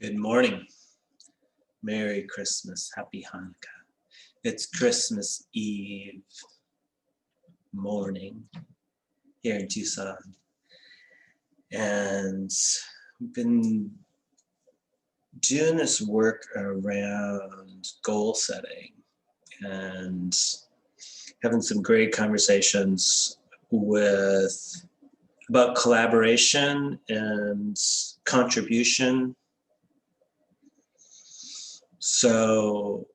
Good morning. Merry Christmas. Happy Hanukkah. It's Christmas Eve morning here in Tucson. And we've been doing this work around goal setting and having some great conversations about collaboration and contribution. So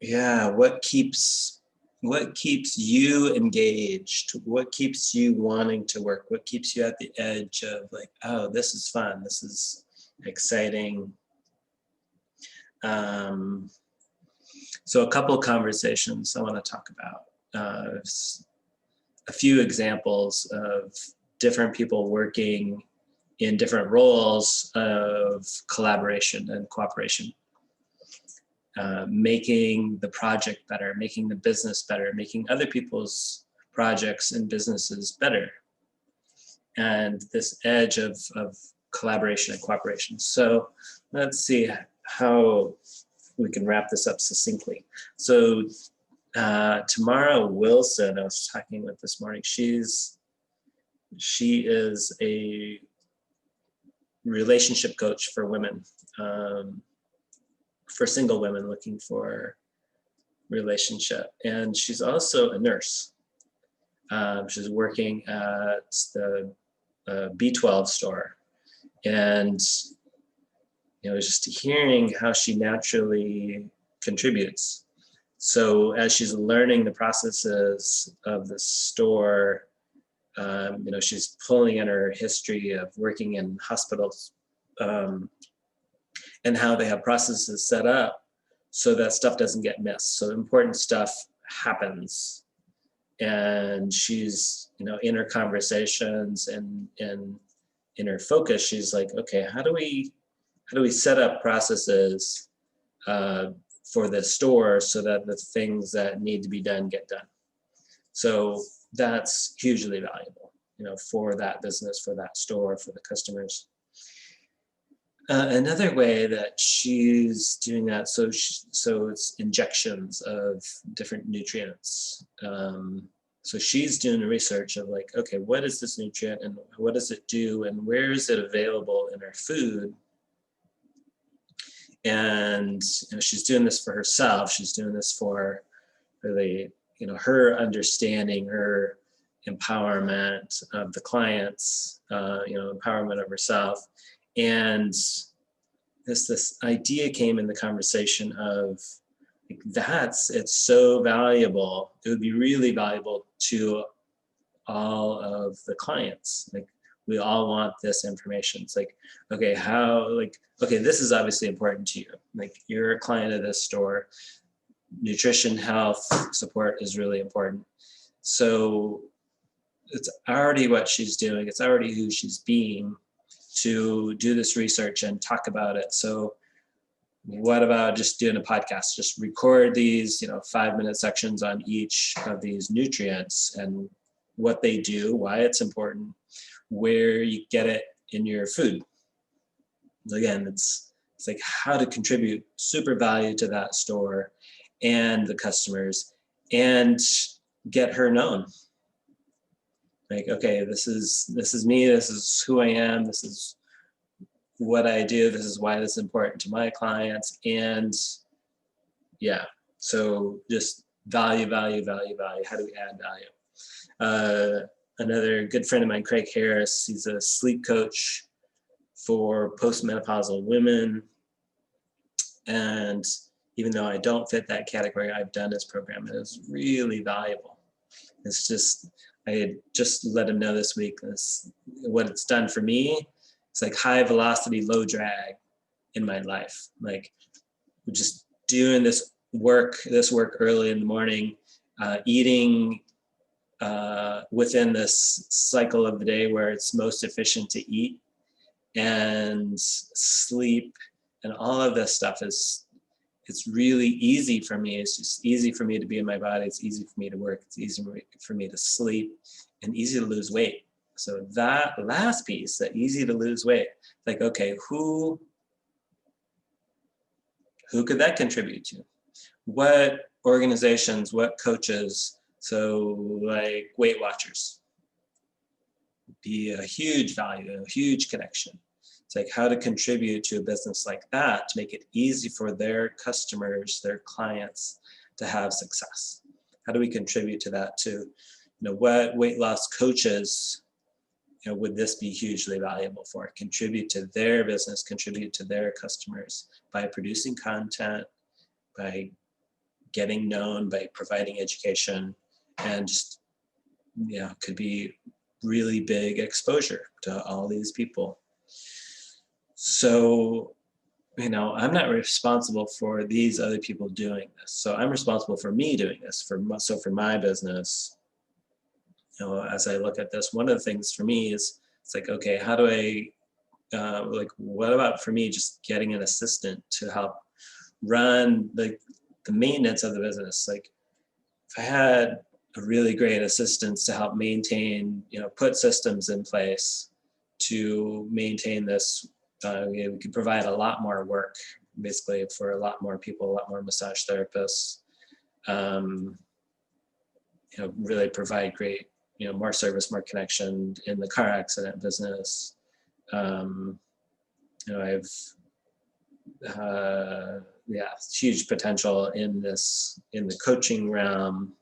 yeah, what keeps you engaged? What keeps you wanting to work? What keeps you at the edge of like, oh, this is fun, this is exciting? So a couple of conversations I want to talk about. A few examples of different people working in different roles of collaboration and cooperation. Making the project better, making the business better, making other people's projects and businesses better. And this edge of collaboration and cooperation. So let's see how we can wrap this up succinctly. So Tamara Wilson, I was talking with this morning, she is a relationship coach for women. For single women looking for relationship. And she's also a nurse. She's working at the B12 store. And just hearing how she naturally contributes. So as she's learning the processes of the store, she's pulling in her history of working in hospitals, and how they have processes set up so that stuff doesn't get missed. So important stuff happens. And she's, in her conversations and in her focus, she's like, okay, how do we set up processes for the store so that the things that need to be done get done? So that's hugely valuable, for that business, for that store, for the customers. Another way that she's doing that, so it's injections of different nutrients. So she's doing research of like, okay, what is this nutrient and what does it do and where is it available in our food? And she's doing this for herself. She's doing this for really, her understanding, her empowerment of the clients, empowerment of herself. And this idea came in the conversation of like, it's so valuable. It would be really valuable to all of the clients. Like we all want this information. It's like, okay, this is obviously important to you. Like you're a client of this store. Nutrition, health, support is really important. So it's already what she's doing. It's already who she's being to do this research and talk about it. So what about just doing a podcast? Just record these, 5-minute sections on each of these nutrients and what they do, why it's important, where you get it in your food. Again, it's like how to contribute super value to that store and the customers and get her known. Like, okay, this is me, this is who I am, this is what I do, this is why this is important to my clients. And yeah, so just value. How do we add value? Another good friend of mine, Craig Harris, he's a sleep coach for postmenopausal women. And even though I don't fit that category, I've done his program and it's really valuable. It's just, I had just let him know this week, what it's done for me. It's like high velocity, low drag in my life. Like we're just doing this work early in the morning, eating within this cycle of the day where it's most efficient to eat, and sleep and all of this stuff it's really easy for me. It's just easy for me to be in my body. It's easy for me to work. It's easy for me to sleep and easy to lose weight. So that last piece, that easy to lose weight, like, okay, who Who could that contribute to? What organizations, what coaches, so like Weight Watchers, be a huge value, a huge connection. It's like how to contribute to a business like that to make it easy for their customers, their clients to have success. How do we contribute to that too? What weight loss coaches, would this be hugely valuable for? Contribute to their business, contribute to their customers by producing content, by getting known, by providing education, and just, could be really big exposure to all these people. So, I'm not responsible for these other people doing this. So I'm responsible for me doing this. For my business, as I look at this, one of the things for me is it's like, okay, how do I, what about for me just getting an assistant to help run the maintenance of the business? Like if I had a really great assistant to help maintain, put systems in place to maintain this, we could provide a lot more work basically for a lot more people, a lot more massage therapists, really provide great, more service, more connection in the car accident business. I've, huge potential in the coaching realm,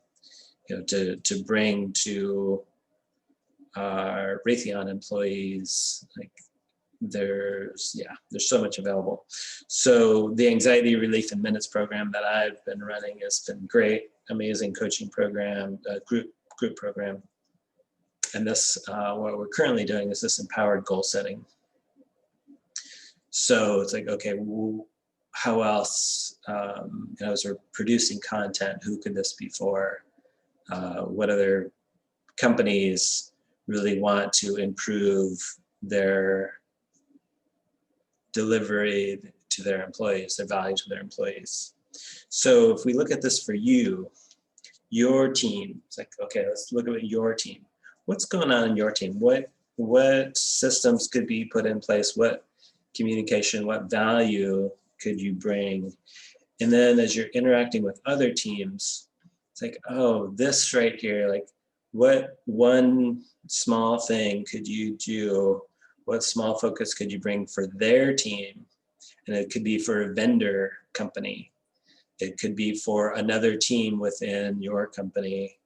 to bring to our Raytheon employees, like there's so much available. So the anxiety relief in minutes program that I've been running has been great, amazing coaching program, group program. And this, what we're currently doing is this empowered goal setting. So it's like, okay, how else, as we're producing content, who could this be for? What other companies really want to improve their delivery to their employees, their value to their employees? So if we look at this for you, your team, it's like, okay, let's look at your team. What's going on in your team? What systems could be put in place? What communication, what value could you bring? And then as you're interacting with other teams, it's like, oh, this right here, like what one small thing could you do? What small focus could you bring for their team? And it could be for a vendor company. It could be for another team within your company,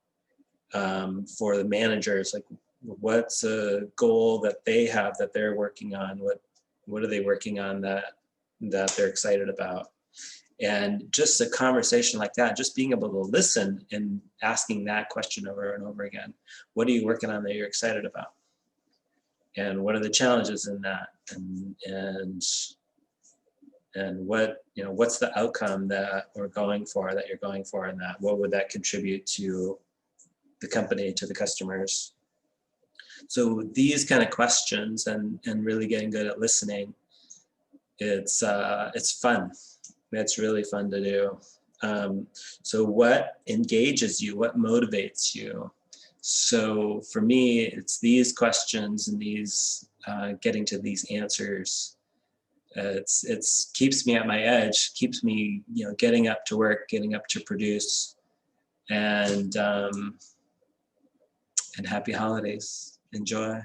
for the managers, like what's a goal that they have that they're working on? What are they working on that they're excited about? And just a conversation like that, just being able to listen and asking that question over and over again. What are you working on that you're excited about? And what are the challenges in that? And what, what's the outcome that we're going for, that you're going for in that? What would that contribute to the company, to the customers? So these kind of questions and really getting good at listening, it's fun. It's really fun to do. So what engages you? What motivates you? So for me, it's these questions and these getting to these answers. It's keeps me at my edge, keeps me getting up to work, getting up to produce, and happy holidays. Enjoy.